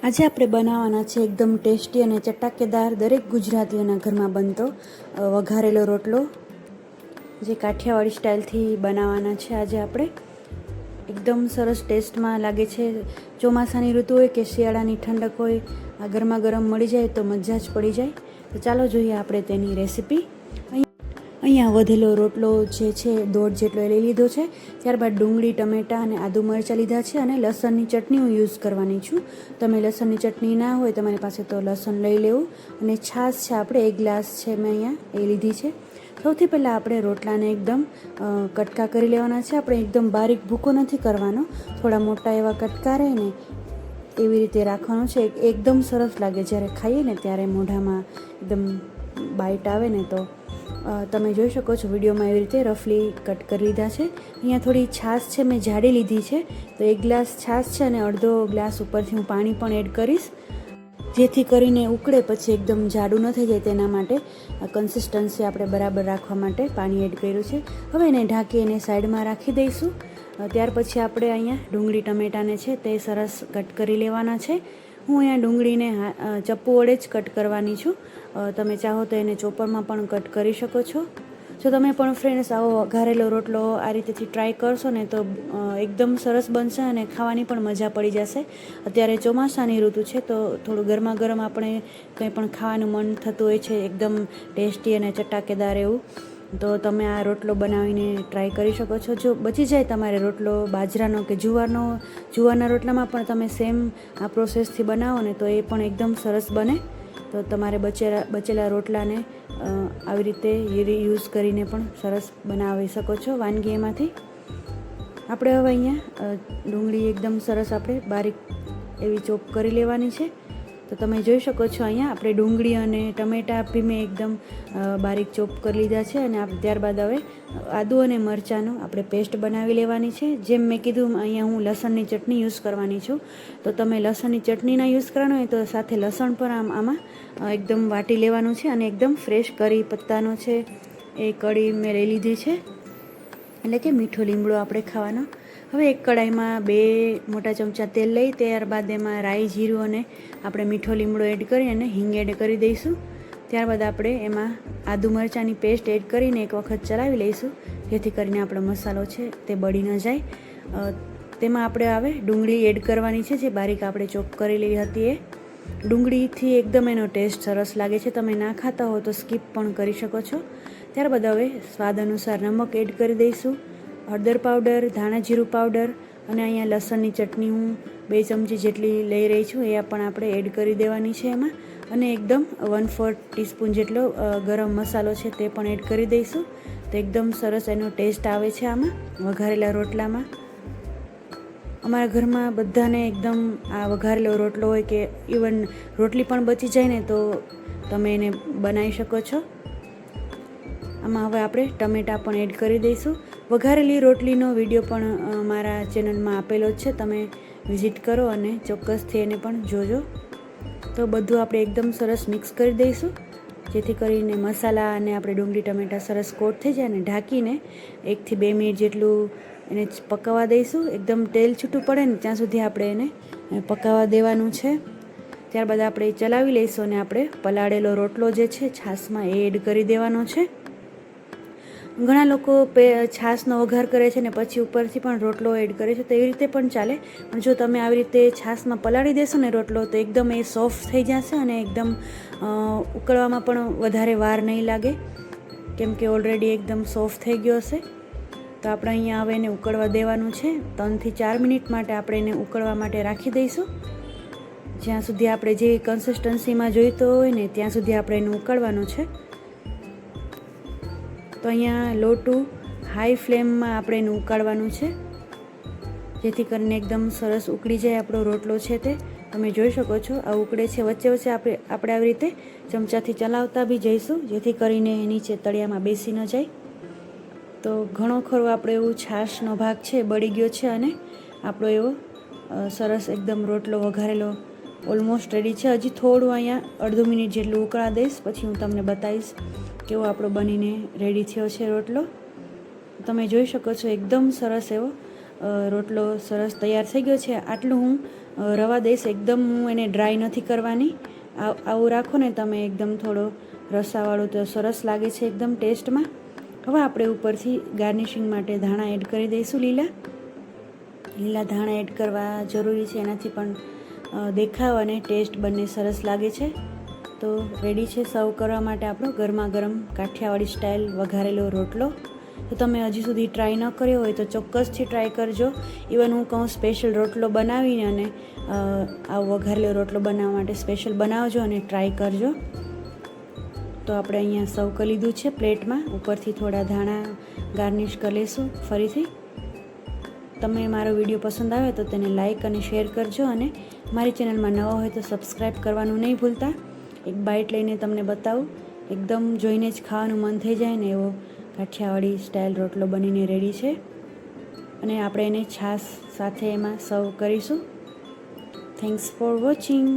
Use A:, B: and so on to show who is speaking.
A: આજે આપણે બનાવવાના છે એકદમ ટેસ્ટી અને ચટાકેદાર દરેક ગુજરાતીઓના ઘરમાં બનતો વઘારેલો રોટલો, જે કાઠિયાવાડી સ્ટાઇલથી બનાવવાના છે. આજે આપણે એકદમ સરસ ટેસ્ટમાં લાગે છે. ચોમાસાની ઋતુ હોય કે શિયાળાની ઠંડક હોય, આ ગરમા ગરમ મળી જાય તો મજા જ પડી જાય. તો ચાલો જોઈએ આપણે તેની રેસીપી. અહીંયા વધેલો રોટલો જે છે 1.5 જેટલો લઈ લીધો છે. ત્યારબાદ ડુંગળી, ટમેટાં અને આદુ મરચાં લીધા છે અને લસણની ચટણી હું યુઝ કરવાની છું. તમે લસણની ચટણી ના હોય તમારી પાસે તો લસણ લઈ લેવું. અને છાશ છે આપણે 1 ગ્લાસ છે મેં અહીંયા એ લીધી છે. સૌથી પહેલાં આપણે રોટલાને એકદમ કટકા કરી લેવાના છે. આપણે એકદમ બારીક ભૂકો નથી કરવાનો, થોડા મોટા એવા કટકા રહે ને એવી રીતે રાખવાનું છે. એકદમ સરસ લાગે જ્યારે ખાઈએ ને ત્યારે મોઢામાં એકદમ બાઈટ આવે ને. તો તમે જોઈ શકો છો વિડીયોમાં એવી રીતે રફલી કટ કરી લીધા છે. અહીંયા થોડી છાશ છે મેં જાડી લીધી છે, તો 1 ગ્લાસ છાશ છે અને અડધો ગ્લાસ ઉપરથી હું પાણી પણ એડ કરીશ, જેથી કરીને ઉકળે પછી એકદમ જાડું ન થઈ જાય. તેના માટે કન્સિસ્ટન્સી આપણે બરાબર રાખવા માટે પાણી એડ કર્યું છે. હવે એને ઢાંકી એને સાઈડમાં રાખી દઈશું. ત્યાર પછી આપણે અહીંયા ડુંગળી ટમેટાને છે તે સરસ કટ કરી લેવાના છે. હું અહીંયા ડુંગળીને ચપ્પુ વડે જ કટ કરવાની છું. તમે ચાહો તો એને ચોપરમાં પણ કટ કરી શકો છો. જો તમે પણ ફ્રેન્ડ્સ આવો વઘારેલો રોટલો આ રીતેથી ટ્રાય કરશો ને તો એકદમ સરસ બનશે અને ખાવાની પણ મજા પડી જશે. અત્યારે ચોમાસાની ઋતુ છે તો થોડું ગરમા ગરમ આપણે કંઈ પણ ખાવાનું મન થતું હોય છે, એકદમ ટેસ્ટી અને ચટાકેદાર એવું. તો તમે આ રોટલો બનાવીને ટ્રાય કરી શકો છો. જો બચી જાય તમારે રોટલો બાજરાનો કે જુવારના રોટલામાં પણ તમે સેમ આ પ્રોસેસથી બનાવો ને તો એ પણ એકદમ સરસ બને. તો તમારે બચેલા રોટલાને આવી રીતે યુઝ કરીને પણ સરસ બનાવી શકો છો વાનગી એમાંથી. આપણે હવે અહીંયા ડુંગળી એકદમ સરસ આપણે બારીક એવી ચોપ કરી લેવાની છે. તો તમે જોઈ શકો છો અહીંયા આપણે ડુંગળી અને ટમેટાં બી મેં એકદમ બારીક ચોપ કરી લીધા છે. અને ત્યારબાદ હવે આદુ અને મરચાંનો આપણે પેસ્ટ બનાવી લેવાની છે. જેમ મેં કીધું અહીંયા હું લસણની ચટણી યુઝ કરવાની છું. તો તમે લસણની ચટણીના યુઝ કરવાનો હોય તો સાથે લસણ પણ આમાં એકદમ વાટી લેવાનું છે. અને એકદમ ફ્રેશ કરી પત્તાનો છે એ કળી મેં લઈ લીધી છે, એટલે કે મીઠો લીમડો આપણે ખાવાનો. હવે એક કડાઈમાં 2 મોટા ચમચા તેલ લઈ ત્યારબાદ એમાં રાઈ, જીરું અને આપણે મીઠો લીમડો એડ કરી અને હિંગ એડ કરી દઈશું. ત્યારબાદ આપણે એમાં આદુ મરચાંની પેસ્ટ એડ કરીને એક વખત ચલાવી લઈશું, જેથી કરીને આપણો મસાલો છે તે બળી ન જાય. તેમાં આપણે હવે ડુંગળી એડ કરવાની છે, જે બારીક આપણે ચોપ કરેલી હતી એ. ડુંગળીથી એકદમ એનો ટેસ્ટ સરસ લાગે છે. તમે ના ખાતા હો તો સ્કીપ પણ કરી શકો છો. ત્યારબાદ હવે સ્વાદ અનુસાર નમક એડ કરી દઈશું, હળદર પાવડર, ધાણા જીરું પાવડર અને અહીંયા લસણની ચટણી હું 2 ચમચી જેટલી લઈ રહી છું એ પણ આપણે એડ કરી દેવાની છે એમાં. અને એકદમ 1/4 ટીસ્પૂન જેટલો ગરમ મસાલો છે તે પણ એડ કરી દઈશું. તો એકદમ સરસ એનો ટેસ્ટ આવે છે આમાં વઘારેલા રોટલામાં. અમારા ઘરમાં બધાને એકદમ આ વઘારેલો રોટલો હોય કે ઇવન રોટલી પણ બચી જાય ને તો તમે એને બનાવી શકો છો. આમાં હવે આપણે ટમેટાં પણ એડ કરી દઈશું. વઘારેલી રોટલીનો વિડીયો પણ મારા ચેનલમાં આપેલો જ છે, તમે વિઝિટ કરો અને ચોક્કસથી એને પણ જોજો. તો બધું આપણે એકદમ સરસ મિક્સ કરી દઈશું, જેથી કરીને મસાલા અને આપણે ડુંગળી ટમેટાં સરસ કોટ થઈ જાય. અને ઢાંકીને 1 થી 2 મિનિટ જેટલું એને પકાવવા દઈશું. એકદમ તેલ છૂટું પડે ને ત્યાં સુધી આપણે એને પકાવવા દેવાનું છે. ત્યારબાદ આપણે ચલાવી લઈશું અને આપણે પલાળેલો રોટલો જે છે છાશમાં એ એડ કરી દેવાનો છે. ઘણા લોકો છાશનો વઘાર કરે છે ને પછી ઉપરથી પણ રોટલો એડ કરે છે, તો એવી રીતે પણ ચાલે. પણ જો તમે આવી રીતે છાશમાં પલાળી દેશો ને રોટલો તો એકદમ એ સોફ્ટ થઈ જશે અને એકદમ ઉકળવામાં પણ વધારે વાર નહીં લાગે, કેમ કે ઓલરેડી એકદમ સોફ્ટ થઈ ગયો હશે. તો આપણે અહીંયા હવે એને ઉકળવા દેવાનું છે. 3 થી 4 મિનિટ માટે આપણે એને ઉકળવા માટે રાખી દઈશું. જ્યાં સુધી આપણે જે કન્સિસ્ટન્સીમાં જોઈતો હોય ને ત્યાં સુધી આપણે એને ઉકળવાનું છે. તો અહીંયા લો ટુ હાઈ ફ્લેમમાં આપણે એને ઉકાળવાનું છે, જેથી કરીને એકદમ સરસ ઉકળી જાય આપણો રોટલો છે તે. તમે જોઈ શકો છો આ ઉકળે છે. વચ્ચે વચ્ચે આપણે આવી રીતે ચમચાથી ચલાવતા બી જઈશું, જેથી કરીને નીચે તળિયામાં બેસી ન જાય. તો ઘણો ખરો આપણો એવું છાશનો ભાગ છે બળી ગયો છે અને આપણો એવો સરસ એકદમ રોટલો વઘારેલો ઓલમોસ્ટ રેડી છે. હજી થોડું અહીંયા અડધો મિનિટ જેટલું ઉકળા દઈશ, પછી હું તમને બતાવીશ કેવો આપણો બનીને રેડી થયો છે રોટલો. તમે જોઈ શકો છો એકદમ સરસ એવો રોટલો સરસ તૈયાર થઈ ગયો છે. આટલું હું રવા દઈશ. એકદમ હું એને ડ્રાય નથી કરવાની. આવું રાખો ને તમે એકદમ થોડો રસાવાળું, તો સરસ લાગે છે એકદમ ટેસ્ટમાં. હવે આપણે ઉપરથી ગાર્નિશિંગ માટે ધાણા એડ કરી દઈશું. લીલા ધાણા એડ કરવા જરૂરી છે, એનાથી પણ દેખાવ અને ટેસ્ટ બંને સરસ લાગે છે. તો રેડી છે સર્વ કરવા માટે આપણો ગરમા ગરમ કાઠિયાવાડી સ્ટાઇલ વઘારેલો રોટલો. તો તમે હજી સુધી ટ્રાય ન કર્યો હોય તો ચોક્કસથી ટ્રાય કરજો. ઇવન હું કહું સ્પેશિયલ રોટલો બનાવીને અને આવો વઘારેલો રોટલો બનાવવા માટે સ્પેશિયલ બનાવજો અને ટ્રાય કરજો. તો આપણે અહીંયા સર્વ કરી લીધું છે પ્લેટમાં. ઉપરથી થોડા ધાણા ગાર્નિશ કરી લઈશું ફરીથી. તમને મારો વિડીયો પસંદ આવે તો તેને લાઇક અને શેર કરજો, અને મારી ચેનલમાં નવા હોય તો સબસ્ક્રાઈબ કરવાનું નહીં ભૂલતા. એક બાઇટ લઈને તમને બતાવું, એકદમ જોઈને જ ખાવાનું મન થઈ જાય ને એવો કાઠિયાવાડી સ્ટાઇલ રોટલો બનીને રેડી છે. અને આપણે એને છાશ સાથે એમાં સર્વ કરીશું. Thanks for watching.